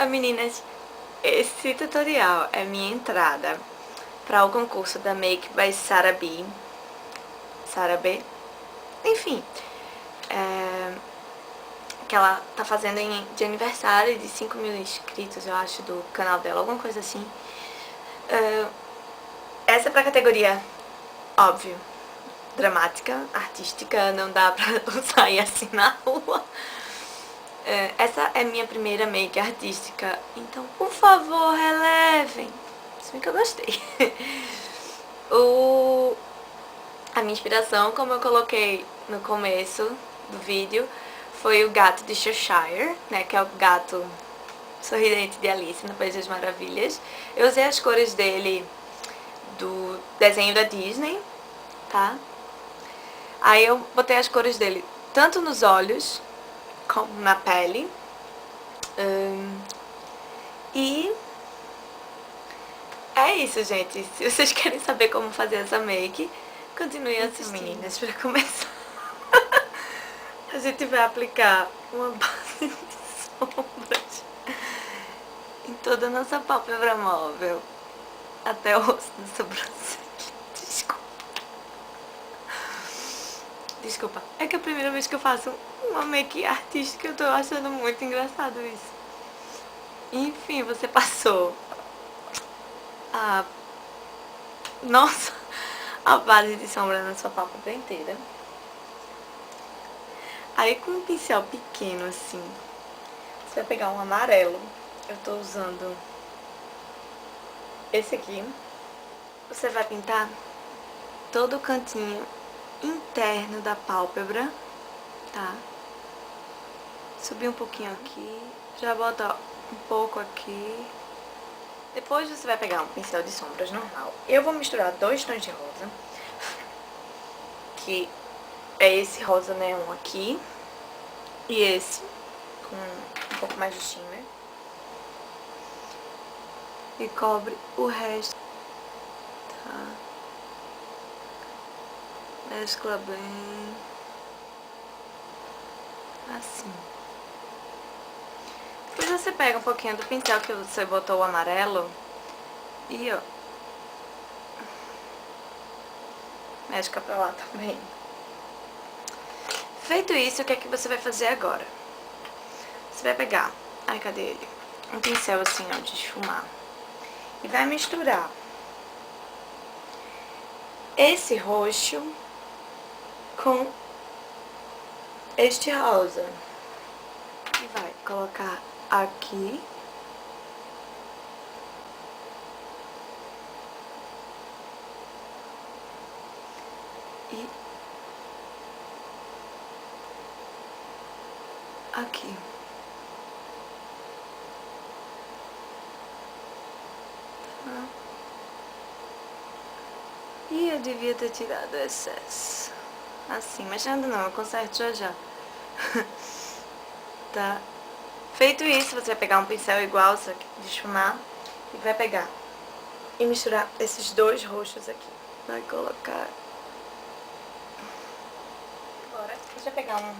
Meninas, esse tutorial é minha entrada para o concurso da Make by Sarah B. Enfim, que ela tá fazendo de aniversário de 5.000 inscritos, eu acho, do canal dela, alguma coisa assim. Essa é pra categoria, óbvio, dramática, artística, não dá pra sair assim na rua. Essa é minha primeira make artística, então por favor relevem. Se bem que eu gostei. A minha inspiração, como eu coloquei no começo do vídeo, foi o gato de Cheshire, né, que é o gato sorridente de Alice no País das Maravilhas. Eu usei as cores dele do desenho da Disney, tá? Aí eu botei as cores dele tanto nos olhos como na pele. E é isso, gente. Se vocês querem saber como fazer essa make, continue assistindo. Meninas, pra começar, a gente vai aplicar uma base de sombras em toda a nossa pálpebra móvel, até o rosto da sobrancelha. Desculpa. É que é a primeira vez que eu faço uma make artística, eu tô achando muito engraçado isso. Enfim, você passou a base de sombra na sua pálpebra inteira. Aí com um pincel pequeno assim, você vai pegar um amarelo. Eu tô usando esse aqui. Você vai pintar todo o cantinho interno da pálpebra, tá? Subir um pouquinho aqui, já bota um pouco aqui. Depois você vai pegar um pincel de sombras normal. Eu vou misturar 2 tons de rosa, que é esse rosa neon aqui e esse com um pouco mais de shimmer, e cobre o resto, tá? Mescla bem, assim. Depois você pega um pouquinho do pincel que você botou o amarelo e, ó, mescla pra lá também. Feito isso, o que é que você vai fazer agora? Você vai pegar, ai, cadê ele? Um pincel assim, ó, de esfumar. E vai misturar esse roxo com este rosa. E vai colocar aqui. E aqui. Tá? E eu devia ter tirado o excesso. Assim, mas ainda não, eu conserto já já. Tá? Feito isso, você vai pegar um pincel igual, só que de esfumar, e vai pegar e misturar esses 2 roxos aqui. Vai colocar. Agora, você vai pegar um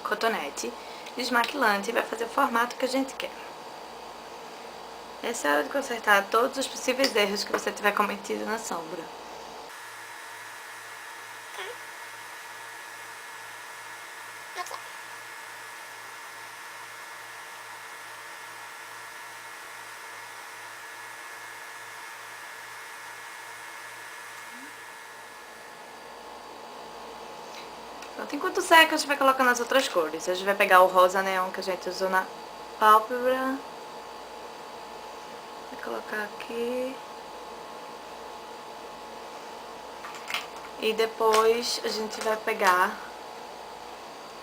cotonete desmaquilante e vai fazer o formato que a gente quer. Essa é a hora de consertar todos os possíveis erros que você tiver cometido na sombra. Pronto, enquanto seca, a gente vai colocando as outras cores. A gente vai pegar o rosa neon que a gente usou na pálpebra. Vai colocar aqui. E depois a gente vai pegar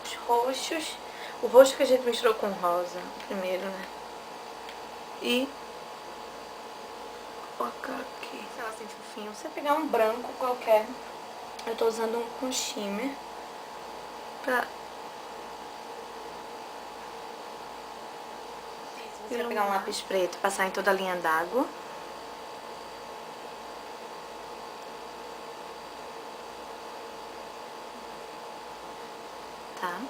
os roxos. O roxo que a gente misturou com rosa primeiro, né? E colocar aqui. Sei lá, assim, fofinho. Você pegar um branco qualquer. Eu tô usando um com shimmer. Você vai pegar um lápis preto e passar em toda a linha d'água. Tá?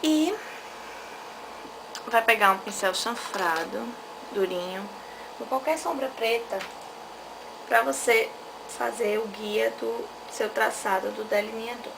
E vai pegar um pincel chanfrado, durinho, com qualquer sombra preta, pra você fazer o guia do seu traçado do delineador.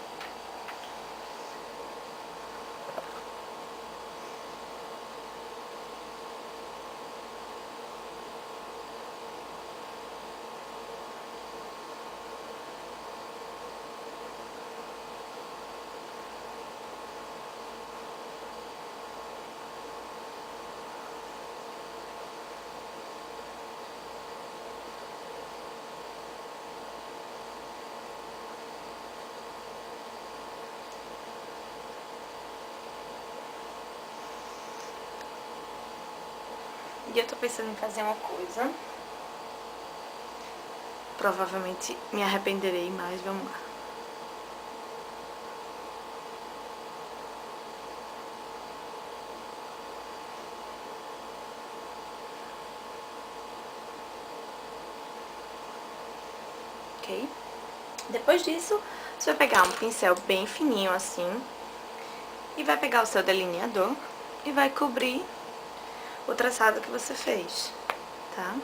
E eu tô pensando em fazer uma coisa. Provavelmente me arrependerei, mas vamos lá. Ok? Depois disso, você vai pegar um pincel bem fininho assim e vai pegar o seu delineador e vai cobrir o traçado que você fez, tá?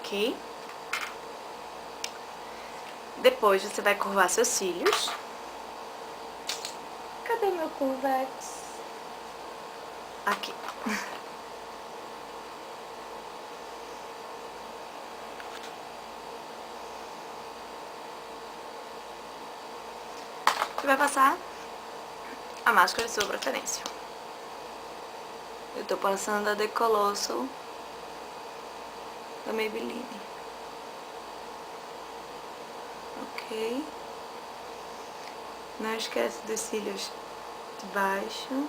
Ok? Depois você vai curvar seus cílios. Cadê meu Curvex? Aqui. Você vai passar a máscara de sua preferência. Eu tô passando a The Colossal da Maybelline. Ok. Não esquece dos cílios de baixo.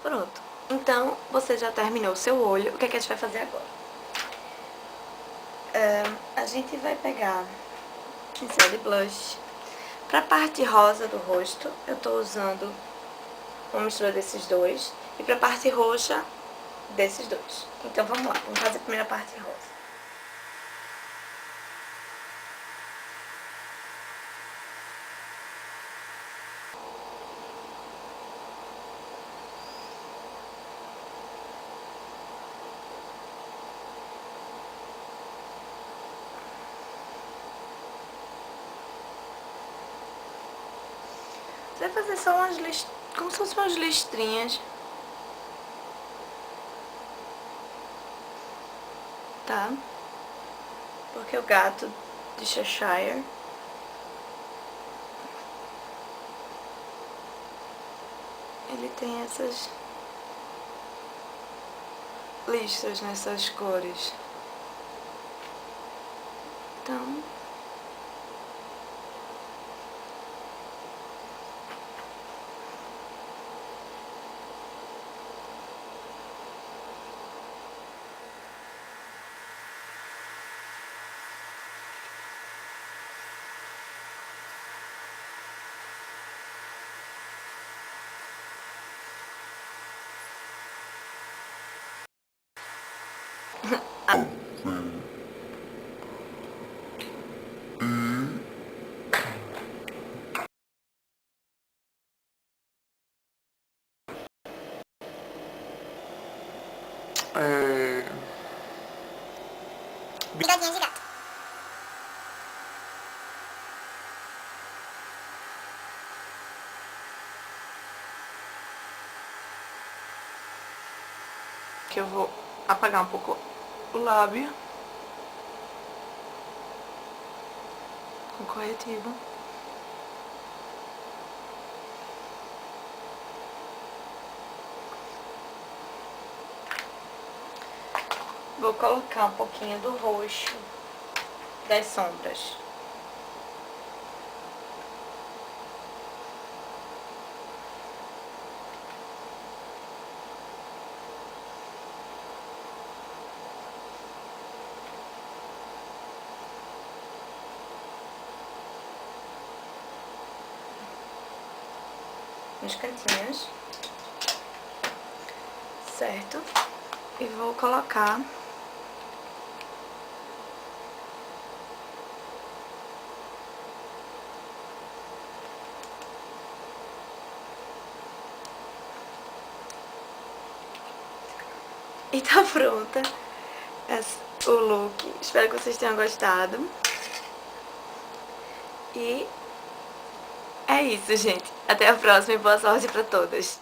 Pronto. Então, você já terminou o seu olho. O que é que a gente vai fazer agora? A gente vai pegar pincel de blush. Pra parte rosa do rosto, eu tô usando uma mistura desses dois. E pra parte roxa, desses dois. Então vamos lá, vamos fazer primeiro a parte rosa. Você vai fazer só umas listrinhas, como se fossem umas listrinhas. Tá? Porque o gato de Cheshire ele tem essas listras nessas cores. Então, Bigodinhas de gato. Que eu vou apagar um pouco o lábio com corretivo. Vou colocar um pouquinho do roxo das sombras. Nos cantinhos, certo? E vou colocar e tá pronta o look. Espero que vocês tenham gostado. E é isso, gente. Até a próxima e boa sorte pra todas.